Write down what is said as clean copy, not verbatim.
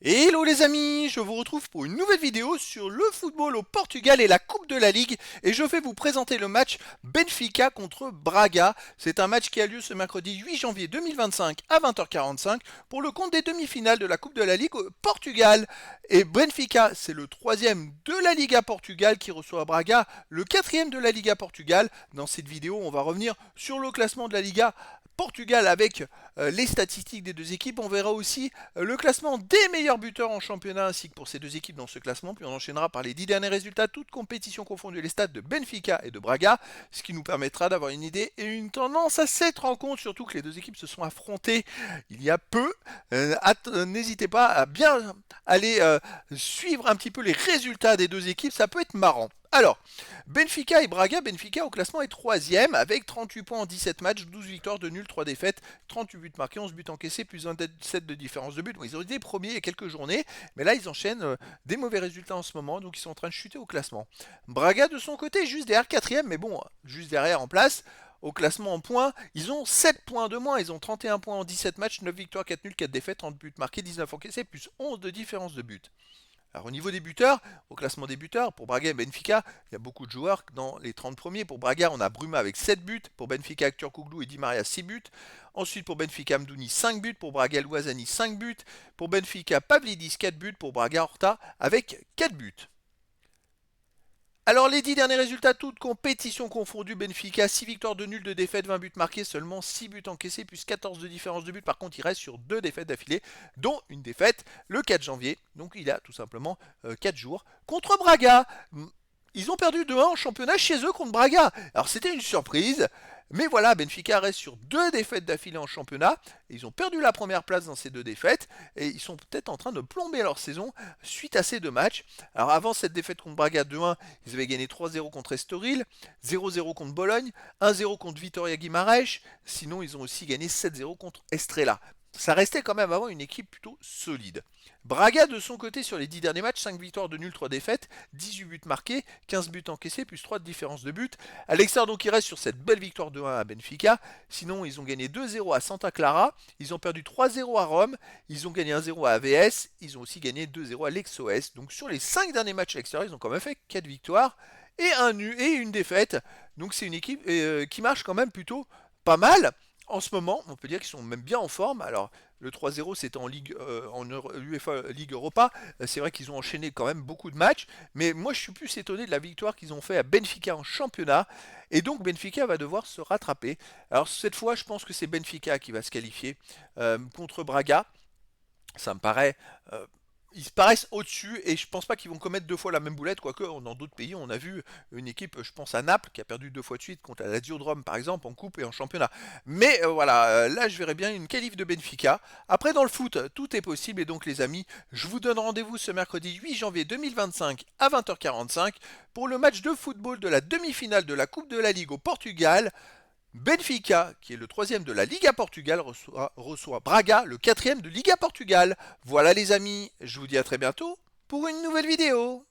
Hello les amis, je vous retrouve pour une nouvelle vidéo sur le football au Portugal et la Coupe de la Ligue et je vais vous présenter le match Benfica contre Braga. C'est un match qui a lieu ce mercredi 8 janvier 2025 à 20h45 pour le compte des demi-finales de la Coupe de la Ligue au Portugal. Et Benfica, c'est le troisième de la Liga Portugal qui reçoit Braga, le quatrième de la Liga Portugal. Dans cette vidéo, on va revenir sur le classement de la Liga Portugal avec les statistiques des deux équipes. On verra aussi le classement des meilleurs buteurs en championnat ainsi que pour ces deux équipes dans ce classement. Puis on enchaînera par les 10 derniers résultats, toutes compétitions confondues, les stats de Benfica et de Braga, ce qui nous permettra d'avoir une idée et une tendance à cette rencontre, surtout que les deux équipes se sont affrontées il y a peu. N'hésitez pas à bien aller suivre un petit peu les résultats des deux équipes, ça peut être marrant. Alors, Benfica et Braga, Benfica au classement est troisième avec 38 points en 17 matchs, 12 victoires, 2 nuls, 3 défaites, 38 buts marqués, 11 buts encaissés, plus 27 de différence de but. Bon, ils ont été premiers il y a quelques journées, mais là ils enchaînent des mauvais résultats en ce moment, donc ils sont en train de chuter au classement. Braga de son côté, juste derrière quatrième, mais bon, juste derrière en place. Au classement en points, ils ont 7 points de moins, ils ont 31 points en 17 matchs, 9 victoires, 4 nuls, 4 défaites, 30 buts marqués, 19 encaissés, plus 11 de différence de but. Alors au niveau des buteurs, au classement des buteurs, pour Braga et Benfica, il y a beaucoup de joueurs dans les 30 premiers. Pour Braga, on a Bruma avec 7 buts. Pour Benfica, Turkoglu et Di Maria 6 buts. Ensuite, pour Benfica, Mdouni 5 buts. Pour Braga, Louazani 5 buts. Pour Benfica, Pavlidis 4 buts. Pour Braga, Horta avec 4 buts. Alors les 10 derniers résultats, toutes compétitions confondues, Benfica, 6 victoires, 2 nuls, 2 défaites, 20 buts marqués, seulement 6 buts encaissés, plus 14 de différence de but. Par contre, il reste sur 2 défaites d'affilée, dont une défaite le 4 janvier. Donc il a tout simplement 4 jours contre Braga. Ils ont perdu 2-1 en championnat chez eux contre Braga. Alors c'était une surprise. Mais voilà, Benfica reste sur 2 défaites d'affilée en championnat. Ils ont perdu la première place dans ces 2 défaites. Et ils sont peut-être en train de plomber leur saison suite à ces 2 matchs. Alors avant cette défaite contre Braga 2-1, ils avaient gagné 3-0 contre Estoril, 0-0 contre Bologne, 1-0 contre Vitória Guimarães. Sinon, ils ont aussi gagné 7-0 contre Estrela. Ça restait quand même avant une équipe plutôt solide. Braga de son côté sur les 10 derniers matchs, 5 victoires, 2 nuls, 3 défaites, 18 buts marqués, 15 buts encaissés, plus 3 de différence de but. À l'extérieur donc il reste sur cette belle victoire de 1 à Benfica. Sinon ils ont gagné 2-0 à Santa Clara, ils ont perdu 3-0 à Rome, ils ont gagné 1-0 à AVS, ils ont aussi gagné 2-0 à l'Exos. Donc sur les 5 derniers matchs à l'extérieur, ils ont quand même fait 4 victoires et un nul et une défaite. Donc c'est une équipe qui marche quand même plutôt pas mal. En ce moment, on peut dire qu'ils sont même bien en forme. Alors, le 3-0, c'était en Ligue, en UEFA Ligue Europa. C'est vrai qu'ils ont enchaîné quand même beaucoup de matchs. Mais moi, je suis plus étonné de la victoire qu'ils ont fait à Benfica en championnat. Et donc, Benfica va devoir se rattraper. Alors, cette fois, je pense que c'est Benfica qui va se qualifier contre Braga. Ça me paraît ils se paraissent au-dessus et je pense pas qu'ils vont commettre 2 fois la même boulette, quoique dans d'autres pays on a vu une équipe, je pense à Naples, qui a perdu 2 fois de suite contre la Lazio de Rome par exemple en coupe et en championnat. Mais voilà, là je verrais bien une qualif de Benfica. Après dans le foot, tout est possible et donc les amis, je vous donne rendez-vous ce mercredi 8 janvier 2025 à 20h45 pour le match de football de la demi-finale de la Coupe de la Ligue au Portugal. Benfica, qui est le troisième de la Liga Portugal, reçoit Braga, le quatrième de Liga Portugal. Voilà les amis, je vous dis à très bientôt pour une nouvelle vidéo.